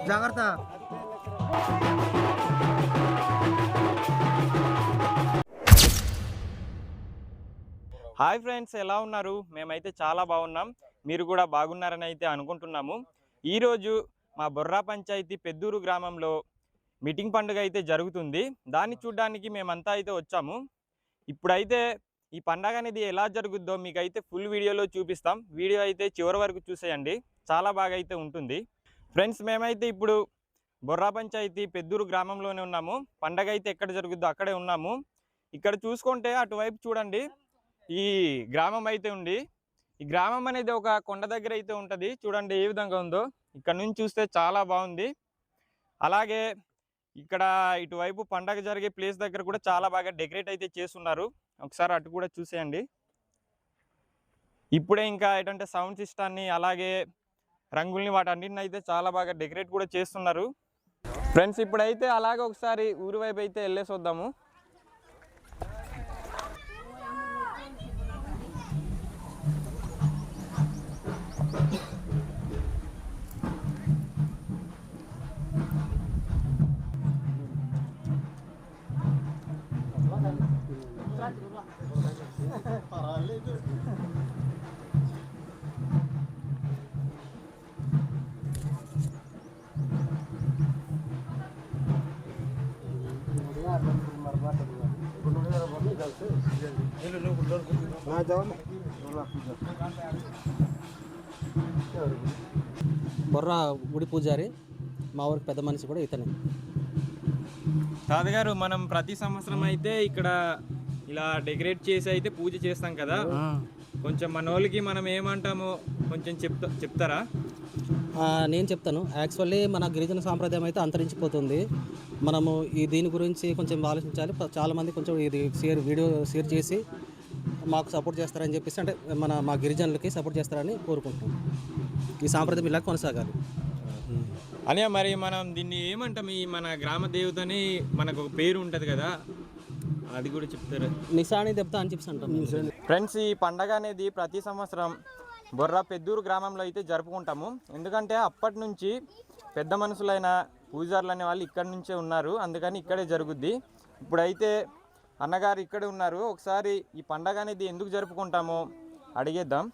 జాగ్రత్త. Hi friends, ఎలా ఉన్నారు? మేమైతే చాలా బాగున్నాం. మీరు కూడా బాగున్నారని అయితే అనుకుంటున్నాము. ఈరోజు మా బొర్రా పంచాయతీ పెద్దూరు గ్రామంలో మీటింగ్ పండుగ అయితే జరుగుతుంది. దాన్ని చూడడానికి మేమంతా అయితే వచ్చాము. ఇప్పుడైతే ఈ పండగ అనేది ఎలా జరుగుద్దో మీకైతే ఫుల్ వీడియోలో చూపిస్తాం. వీడియో అయితే చివరి వరకు చూసేయండి, చాలా బాగా అయితే ఉంటుంది. ఫ్రెండ్స్, మేమైతే ఇప్పుడు బొర్రా పంచాయతీ పెద్దూరు గ్రామంలోనే ఉన్నాము. పండగ అయితే ఎక్కడ జరుగుద్దో అక్కడే ఉన్నాము. ఇక్కడ చూసుకుంటే అటువైపు చూడండి, ఈ గ్రామం అయితే ఉంది. ఈ గ్రామం అనేది ఒక కొండ దగ్గర అయితే ఉంటుంది. చూడండి ఏ విధంగా ఉందో. ఇక్కడ నుంచి చూస్తే చాలా బాగుంది. అలాగే ఇక్కడ ఇటువైపు పండగ జరిగే ప్లేస్ దగ్గర కూడా చాలా బాగా డెకరేట్ అయితే చేస్తున్నారు. ఒకసారి అటు కూడా చూసేయండి. ఇప్పుడే ఇంకా ఏంటంటే సౌండ్ సిస్టాన్ని అలాగే రంగుల్ని వాటన్నిటిని అయితే చాలా బాగా డెకరేట్ కూడా చేస్తున్నారు. ఫ్రెండ్స్, ఇప్పుడైతే అలాగే ఒకసారి ఊరి వైపు అయితే వెళ్ళేసి వద్దాము. బొర్రా గుడి పూజారి, మా ఊరికి పెద్ద మనిషి కూడా ఇతనే. తాతగారు, మనం ప్రతి సంవత్సరం అయితే ఇక్కడ ఇలా డెకరేట్ చేసి అయితే పూజ చేస్తాం కదా. కొంచెం మన వాళ్ళకి మనం ఏమంటామో కొంచెం చెప్తారా? నేను చెప్తాను. యాక్చువల్లీ మన గిరిజన సాంప్రదాయం అయితే అంతరించిపోతుంది. మనము దీని గురించి కొంచెం ఆలోచించాలి. చాలామంది కొంచెం ఇది వీడియో షేర్ చేసి మాకు సపోర్ట్ చేస్తారని చెప్పేసి, అంటే మా గిరిజనులకి సపోర్ట్ చేస్తారని కోరుకుంటున్నాం. ఈ సాంప్రదాయం ఇలా కొనసాగాలి. అనే మరి మనం దీన్ని ఏమంటాం? ఈ మన గ్రామ దేవతని మనకు ఒక పేరు ఉంటుంది కదా, అది కూడా చెప్తారు. నిశాని దేవత అని చెప్పి అంటాం. ఫ్రెండ్స్, ఈ పండగ అనేది ప్రతి సంవత్సరం బొర్రా పెద్దూరు గ్రామంలో అయితే జరుపుకుంటాము. ఎందుకంటే అప్పటి నుంచి పెద్ద మనుషులైన పూజారులు అనే వాళ్ళు ఇక్కడి నుంచే ఉన్నారు, అందుకని ఇక్కడే జరుగుద్ది. ఇప్పుడైతే అన్నగారు ఇక్కడే ఉన్నారు. ఒకసారి ఈ పండగ అనేది ఎందుకు జరుపుకుంటామో అడిగేద్దాం.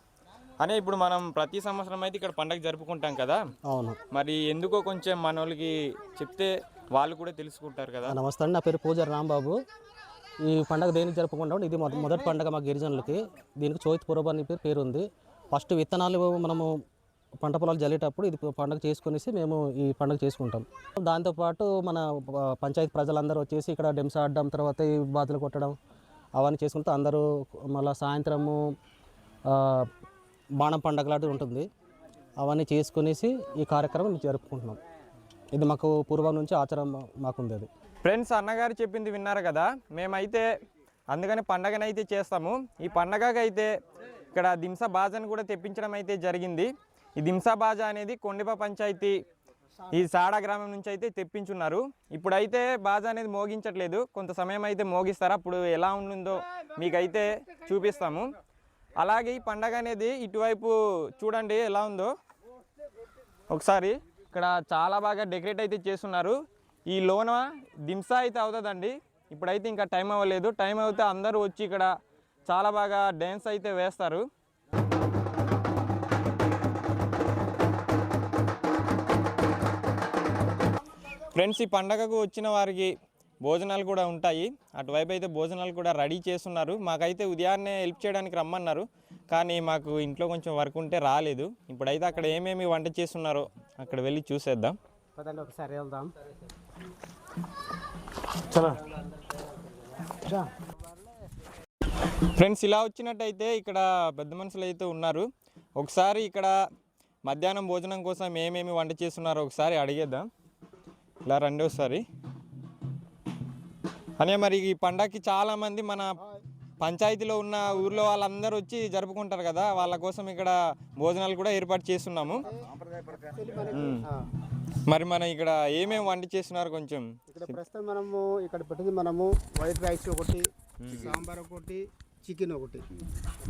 అనే ఇప్పుడు మనం ప్రతి సంవత్సరం అయితే ఇక్కడ పండగ జరుపుకుంటాం కదా. అవును. మరి ఎందుకో కొంచెం మన వాళ్ళకి చెప్తే వాళ్ళు కూడా తెలుసుకుంటారు కదా. నమస్తే అండి, నా పేరు పూజారి రాంబాబు. ఈ పండగ దేనికి జరుపుకుంటాం? ఇది మొదటి పండగ మా గిరిజనులకి. దీనికి చోయిత్ పూర్వ అని పేరు ఉంది. ఫస్ట్ విత్తనాలు మనము పంట పొలాలు జల్లేటప్పుడు ఇది పండుగ చేసుకునేసి మేము ఈ పండుగ చేసుకుంటాం. దాంతోపాటు మన పంచాయతీ ప్రజలందరూ వచ్చేసి ఇక్కడ డెమ్స్ ఆడడం, తర్వాత ఈ బాతులు కొట్టడం అవన్నీ చేసుకుంటూ అందరూ మళ్ళీ సాయంత్రము బాణం పండగ లాంటిది ఉంటుంది. అవన్నీ చేసుకునేసి ఈ కార్యక్రమం జరుపుకుంటున్నాం. ఇది మాకు పూర్వం నుంచి ఆచారం మాకుంది. అది ఫ్రెండ్స్, అన్నగారు చెప్పింది విన్నారు కదా. మేమైతే అందుకని పండగనైతే చేస్తాము. ఈ పండగకి అయితే ఇక్కడ దింసా బాజాని కూడా తెప్పించడం అయితే జరిగింది. ఈ దింసా బాజా అనేది కొండిప పంచాయతీ ఈ సాడా గ్రామం నుంచి అయితే తెప్పించున్నారు. ఇప్పుడైతే బాజా అనేది మోగించట్లేదు, కొంత సమయం అయితే మోగిస్తారు. అప్పుడు ఎలా ఉంటుందో మీకైతే చూపిస్తాము. అలాగే ఈ పండగ అనేది ఇటువైపు చూడండి ఎలా ఉందో ఒకసారి. ఇక్కడ చాలా బాగా డెకరేట్ అయితే చేస్తున్నారు. ఈ లోన దింసా అయితే అవుతుందండి. ఇప్పుడైతే ఇంకా టైం అవ్వలేదు. టైం అవుతే అందరూ వచ్చి ఇక్కడ చాలా బాగా డ్యాన్స్ అయితే వేస్తారు. ఫ్రెండ్స్, ఈ పండగకు వచ్చిన వారికి భోజనాలు కూడా ఉంటాయి. అటువైపు అయితే భోజనాలు కూడా రెడీ చేస్తున్నారు. మాకైతే ఉదయాన్నే హెల్ప్ చేయడానికి రమ్మన్నారు, కానీ మాకు ఇంట్లో కొంచెం వర్క్ ఉంటే రాలేదు. ఇప్పుడైతే అక్కడ ఏమేమి వంట చేస్తున్నారో అక్కడ వెళ్ళి చూసేద్దాం. ఒకసారి వెళ్దాం. ఫ్రెండ్స్, ఇలా వచ్చినట్టయితే ఇక్కడ పెద్ద మనుషులు అయితే ఉన్నారు. ఒకసారి ఇక్కడ మధ్యాహ్నం భోజనం కోసం ఏమేమి వంట చేస్తున్నారో ఒకసారి అడిగేద్దాం. ఇలా రండి ఒకసారి. అనే మరి ఈ పండగకి చాలామంది మన పంచాయతీలో ఉన్న ఊర్లో వాళ్ళందరూ వచ్చి జరుపుకుంటారు కదా, వాళ్ళ కోసం ఇక్కడ భోజనాలు కూడా ఏర్పాటు చేస్తున్నాము. మరి మనం ఇక్కడ ఏమేమి వంట చేస్తున్నారు కొంచెం? ఇక్కడ ప్రస్తుతం మనము ఇక్కడ పెట్టింది మనము వైట్ రైస్ ఒకటి, సాంబార్ ఒకటి, చికెన్ ఒకటి.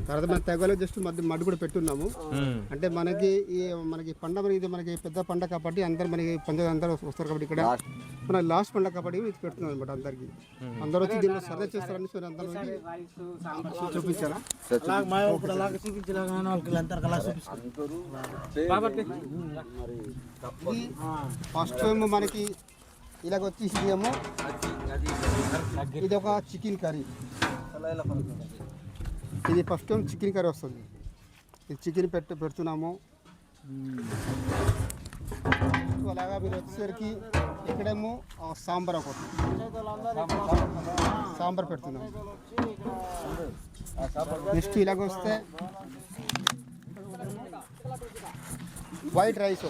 తర్వాత మన తెగలో జస్ట్ మడ్డు కూడా పెట్టున్నాము. అంటే మనకి పండగ ఇది మనకి పెద్ద పండగ కాబట్టి అందరు మనకి పండుగ అందరూ వస్తారు కాబట్టి ఇక్కడ మన లాస్ట్ పండగ కాబట్టి ఇది పెడుతున్నాం అనమాట. అందరికి అందరూ వచ్చి దీనిలో సర్వ చేస్తారని అందరూ చూపించారా? ఫస్ట్ టైం మనకి ఇలాగ వచ్చేసిందేమో ఇది ఒక చికెన్ కర్రీ. ఇది ఫస్ట్ టైం చికెన్ కర్రీ వస్తుంది. ఇది చికెన్ పెడుతున్నాము. అలాగా మీరు వచ్చేసరికి ఇక్కడేమో సాంబార్ ఒకటి సాంబార్ పెడుతున్నాము. నెక్స్ట్ ఇలాగ వస్తే వైట్ రైస్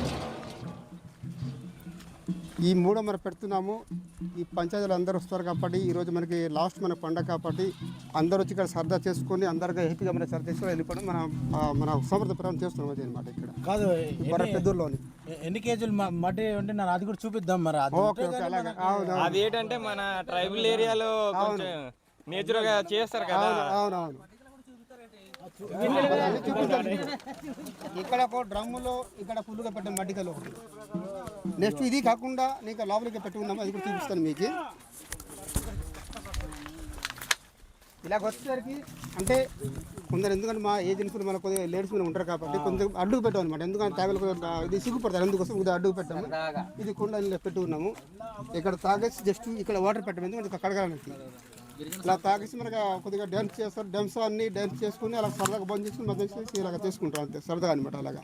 ఈ మూడు మనం పెడుతున్నాము. ఈ పంచాయతీలు అందరూ వస్తారు కాబట్టి ఈరోజు మనకి లాస్ట్ మన పండగ కాబట్టి అందరూ వచ్చి ఇక్కడ సరదా చేసుకొని అందరిగా హ్యాపీగా మన సరదా చేసుకొని వెళ్ళిపోవడం మన సంప్రదాయం చేస్తున్నాం అది అనమాట. ఇక్కడ కాదు పెద్దూరులోని ఎన్ని కేజీలు మట్టి ఉంటే నాకు అది కూడా చూపిద్దాం మరి. ఓకే ఓకే అలాగే. అది ఏంటంటే మన ట్రైబల్ ఏరియాలో నేచురల్ గా చేస్తారు కదా. అవునవును. ఇక్కడ ఒక డ్రమ్ములో ఇక్కడ ఫుల్గా పెట్టాం మట్టికలు ఒకటి. నెక్స్ట్ ఇది కాకుండా నీకు లోపలికి పెట్టుకున్నాము, అది కూడా చూపిస్తాను మీకు. ఇలాగ వచ్చేసరికి అంటే కొందరు ఎందుకంటే మా ఏజెన్సీలు మన కొద్దిగా లేడీస్ మీద ఉంటారు కాబట్టి కొంచెం అడ్డుకు పెట్టాం అనమాట. ఎందుకంటే తాగలు ఇది సిగ్గుపడతారు, అందుకోసం ఇది అడ్డుకు పెట్టాము. ఇది కుండ పెట్టుకున్నాము. ఇక్కడ తాగేసి జస్ట్ ఇక్కడ వాటర్ పెట్టాము, ఎందుకంటే కడగాలనికి. ఇలా తాగేసి మనకు కొద్దిగా డ్యాన్స్ చేస్తారు. డ్యాన్స్ అన్ని డ్యాన్స్ చేసుకుని అలా సరదాగా బంద్ చేసుకుని మధ్య చేసి ఇలాగ చేసుకుంటాం అంతే, సరదాగా అనమాట. అలాగా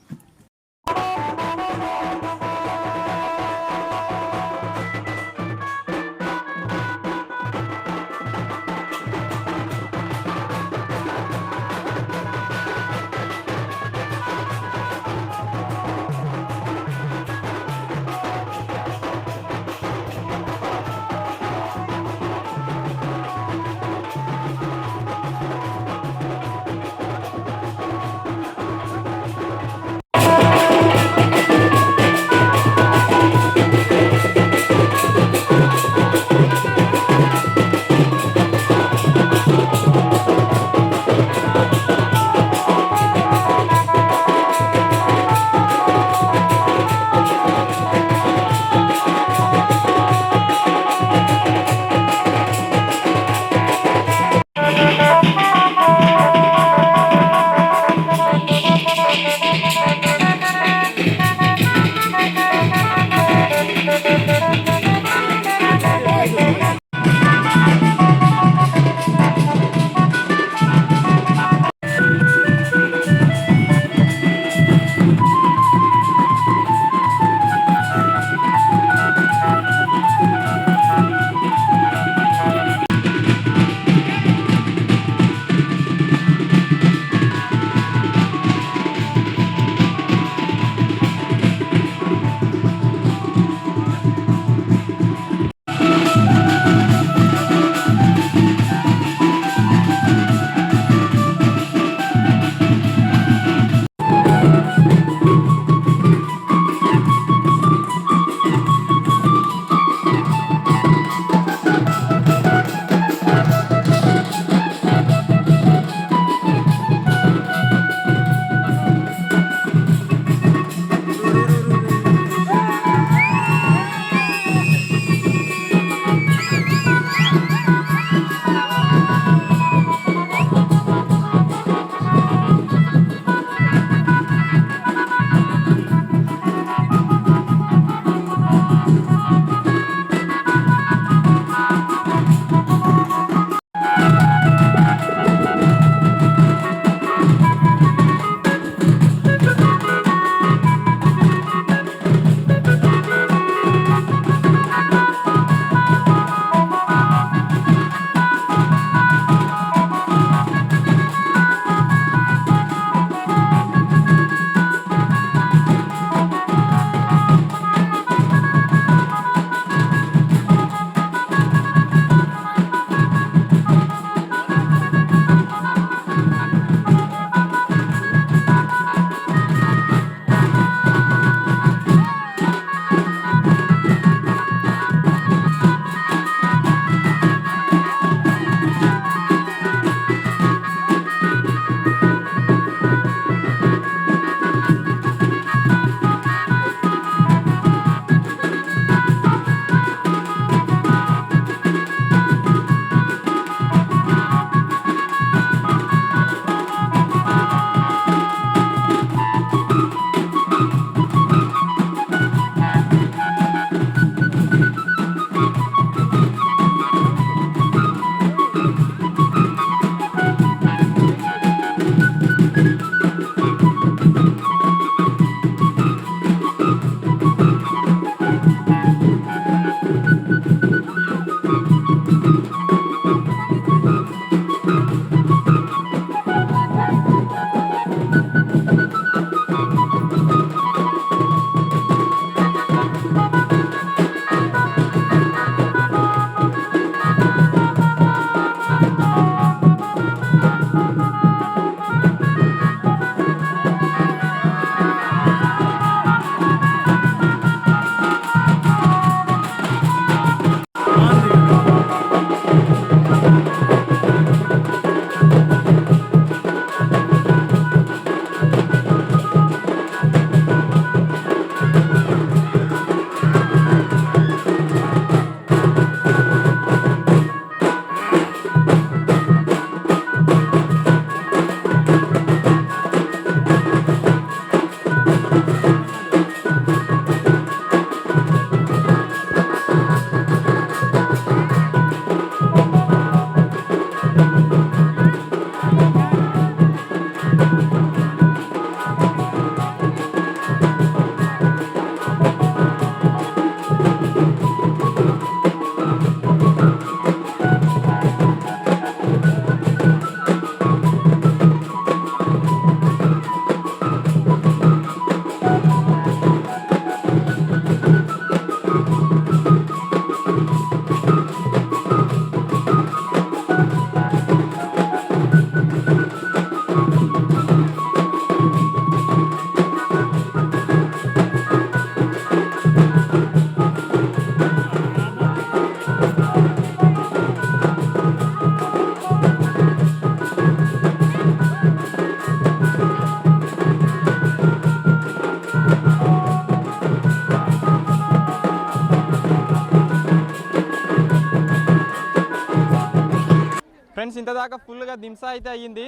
ఫ్రెండ్స్ ఇంతదాకా ఫుల్గా దింసా అయితే అయ్యింది.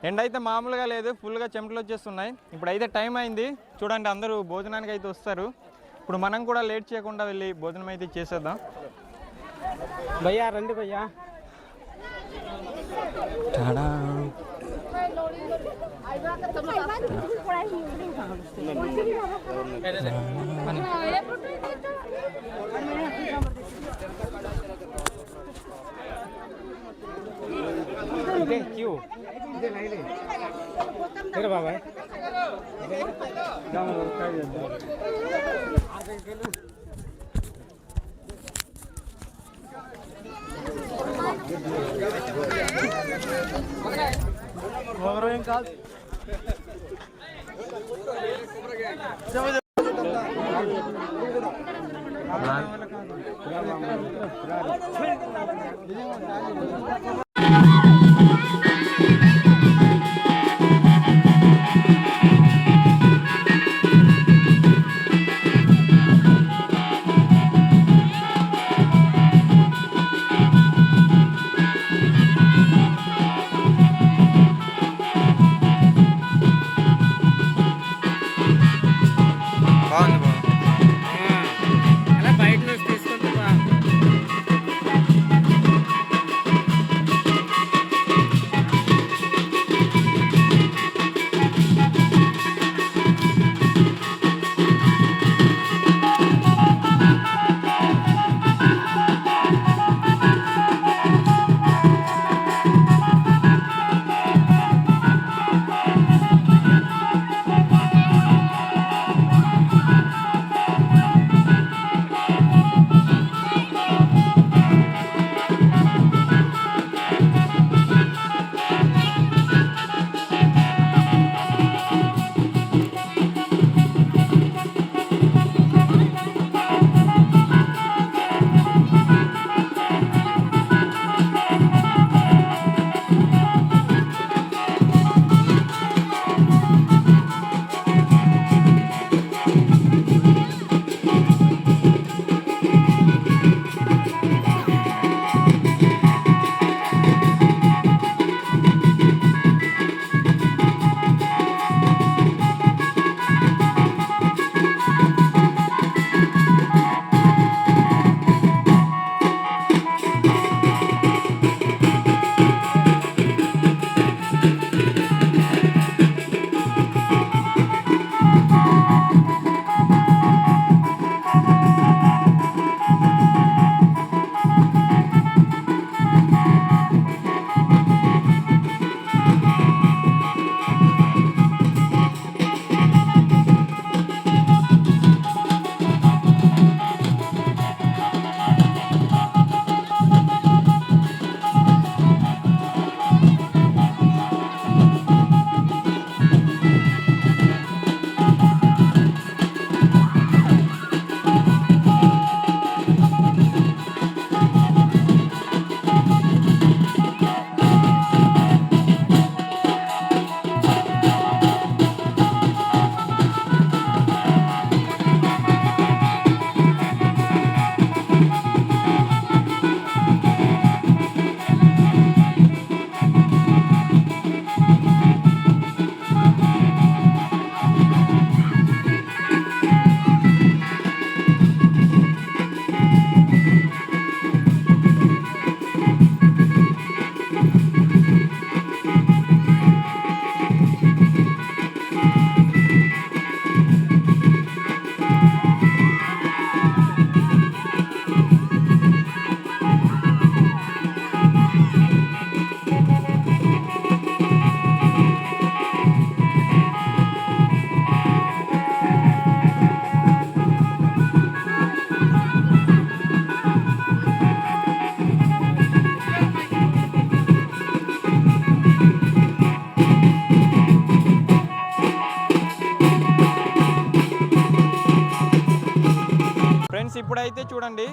ఎండ అయితే మామూలుగా లేదు, ఫుల్గా చెమటలు వచ్చేస్తున్నాయి. ఇప్పుడైతే టైం అయింది చూడండి, అందరూ భోజనానికి అయితే వస్తారు. ఇప్పుడు మనం కూడా లేట్ చేయకుండా వెళ్ళి భోజనం అయితే చేసేద్దాం. భయ్యా రండి భయ్యా. क्यों तेरे बाबा ఇప్పుడైతే చూడండి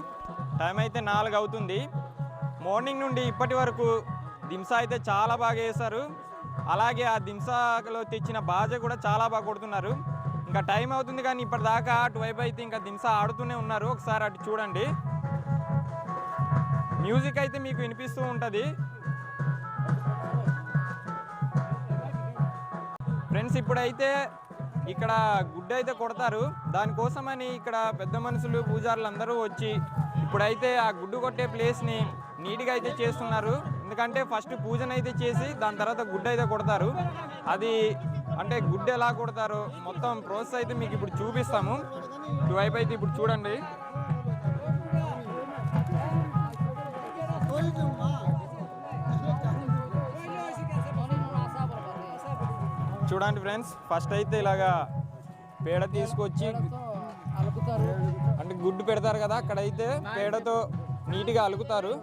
టైం అయితే 4 అవుతుంది. మార్నింగ్ నుండి ఇప్పటి వరకు దింసా అయితే చాలా బాగా వేశారు. అలాగే ఆ దింసాలో తెచ్చిన బాజ కూడా చాలా బాగా కొడుతున్నారు. ఇంకా టైం అవుతుంది కానీ ఇప్పటిదాకా అటువైపు అయితే ఇంకా దింసా ఆడుతూనే ఉన్నారు. ఒకసారి అటు చూడండి, మ్యూజిక్ అయితే మీకు వినిపిస్తూ ఉంటుంది. ఫ్రెండ్స్ ఇప్పుడైతే ఇక్కడ గుడ్డ అయితే కొడతారు. దానికోసమని ఇక్కడ పెద్ద మనుషులు పూజారులు అందరూ వచ్చి ఇప్పుడైతే ఆ గుడ్డు కొట్టే ప్లేస్ని నీట్గా అయితే చేస్తున్నారు. ఎందుకంటే ఫస్ట్ పూజనైతే చేసి దాని తర్వాత గుడ్డ అయితే కొడతారు. అది అంటే గుడ్డ ఎలా కొడతారో మొత్తం ప్రాసెస్ అయితే మీకు ఇప్పుడు చూపిస్తాము. ఇటువైపు అయితే ఇప్పుడు చూడండి. చూడండి ఫ్రెండ్స్, ఫస్ట్ అయితే ఇలాగా పేడ తీసుకొచ్చి అంటే గుడ్డు పెడతారు కదా, అక్కడైతే పేడతో నీట్గా అలుకుతారు.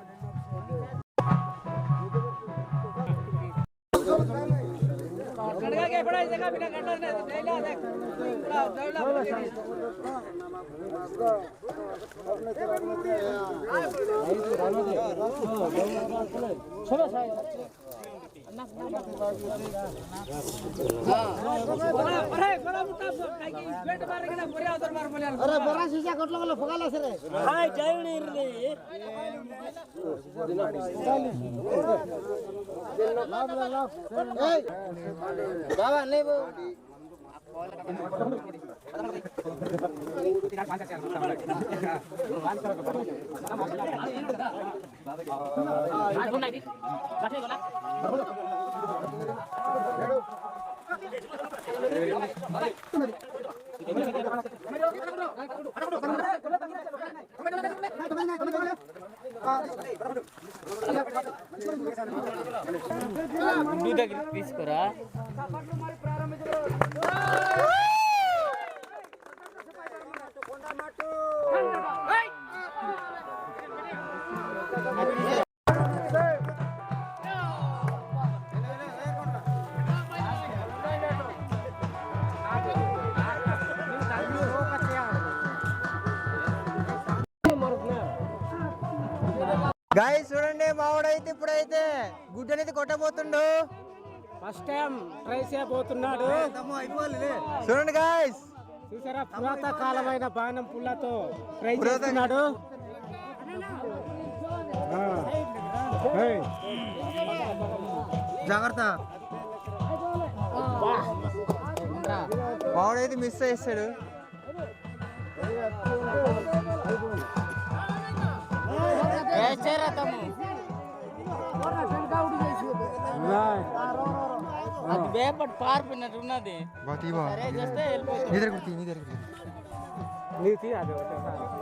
తీసుకురా గాయస్ చూడండి, మావాడైతే ఇప్పుడైతే గుడ్డ అనేది కొట్టబోతుండు. ఫస్ట్ టైం ట్రై చేయబోతున్నాడు. చూడండి గాయస్, చూసారా పురాతన కాలమైన బాణం పుల్లతో ట్రై చేస్తున్నాడు. జాగ్రత్త, మావాడైతే మిస్ చేస్తాడు. అది వేపటి పార్పినట్టు ఉన్నది.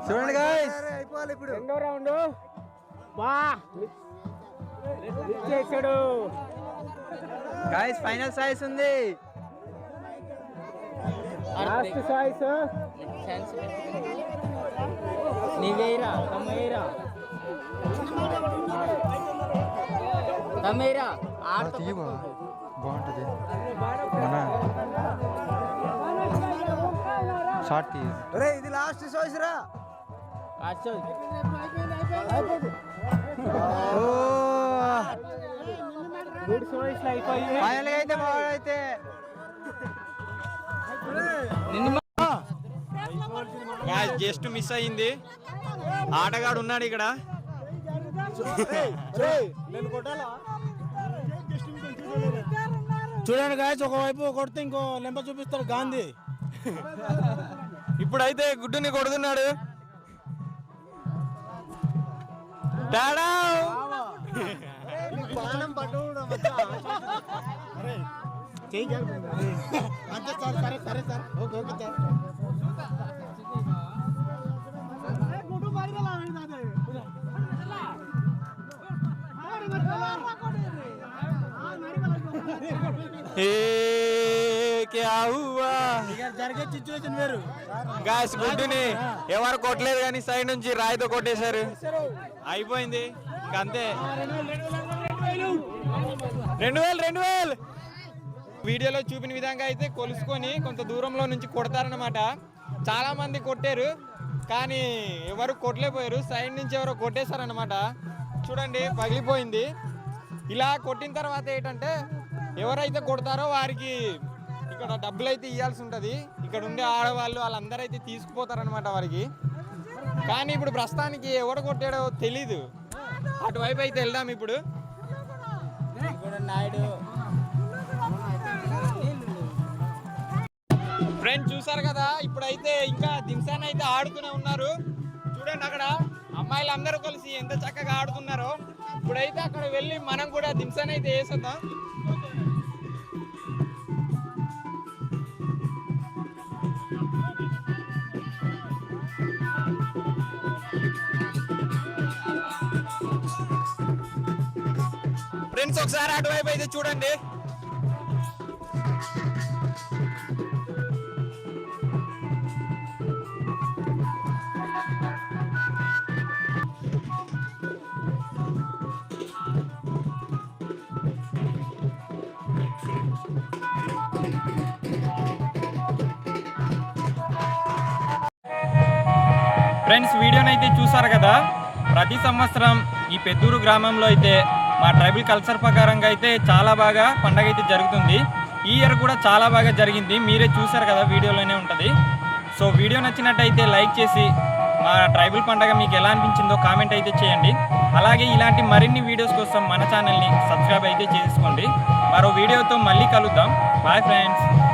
చూడండి గాయస్, రెండో రౌండ్ బా చేశాడు. గాయస్ ఫైనల్ సాయిస్ ఉంది. లాస్ట్ సాయిస్ నీవేరా తమ్మేరా తమ్మేరా బాగుంటది షార్ట్ ఇది లాస్ట్ చాయిస్ రా. గుడ్ చాయిస్ అయిపోయింది. ఫైనల్ గా అయితే బాగుంటే జస్ట్ మిస్ అయ్యింది. ఆటగాడు ఉన్నాడు ఇక్కడ. చూడండి గాయస్, ఒకవైపు కొడితే ఇంకో లెంప చూపిస్తాడు గాంధీ. ఇప్పుడైతే గుడ్డుని కొడుతున్నాడు. జరిగే సిచ్యువేషన్ వేరు. గాయస్ గుడ్డుని ఎవరు కొట్టలేదు కానీ సైడ్ నుంచి రాయితో కొట్టేశారు. అయిపోయింది ఇంకంతే. 2000 వీడియోలో చూపిన విధంగా అయితే కొలుసుకొని కొంత దూరంలో నుంచి కొడతారనమాట. చాలా మంది కొట్టారు కానీ ఎవరు కొట్టలేకపోయారు. సైడ్ నుంచి ఎవరో కొట్టేశారనమాట. చూడండి పగిలిపోయింది. ఇలా కొట్టిన తర్వాత ఏంటంటే ఎవరైతే కొడతారో వారికి ఇక్కడ డబ్బులు అయితే ఇవ్వాల్సి ఉంటుంది. ఇక్కడ ఉండే ఆడవాళ్ళు వాళ్ళందరూ అయితే తీసుకుపోతారనమాట వారికి. కానీ ఇప్పుడు ప్రస్తుతానికి ఎవడు కొట్టాడో తెలీదు. అటువైపు అయితే వెళ్దాం ఇప్పుడు. నాయుడు ఫ్రెండ్స్ చూసారు కదా, ఇప్పుడైతే ఇంకా దింసాన్ అయితే ఆడుతూనే ఉన్నారు. చూడండి అక్కడ అమ్మాయిలు అందరూ కలిసి ఎంత చక్కగా ఆడుతున్నారో. ఇప్పుడైతే అక్కడ వెళ్ళి మనం కూడా దింసాన్ అయితే వేసేద్దాం. ఫ్రెండ్స్ ఒకసారి అటువైపు అయితే చూడండి. ఫ్రెండ్స్ వీడియోని అయితే చూసారు కదా, ప్రతి సంవత్సరం ఈ పెద్దూరు గ్రామంలో అయితే మా ట్రైబల్ కల్చర్ ప్రకారంగా అయితే చాలా బాగా పండగ అయితే జరుగుతుంది. ఈ ఇయర్ కూడా చాలా బాగా జరిగింది. మీరే చూసారు కదా, వీడియోలోనే ఉంటుంది. సో వీడియో నచ్చినట్టయితే లైక్ చేసి మా ట్రైబల్ పండగ మీకు ఎలా అనిపించిందో కామెంట్ అయితే చేయండి. అలాగే ఇలాంటి మరిన్ని వీడియోస్ కోసం మన ఛానల్ని సబ్స్క్రైబ్ అయితే చేసుకోండి. మరో వీడియోతో మళ్ళీ కలుద్దాం. Bye friends.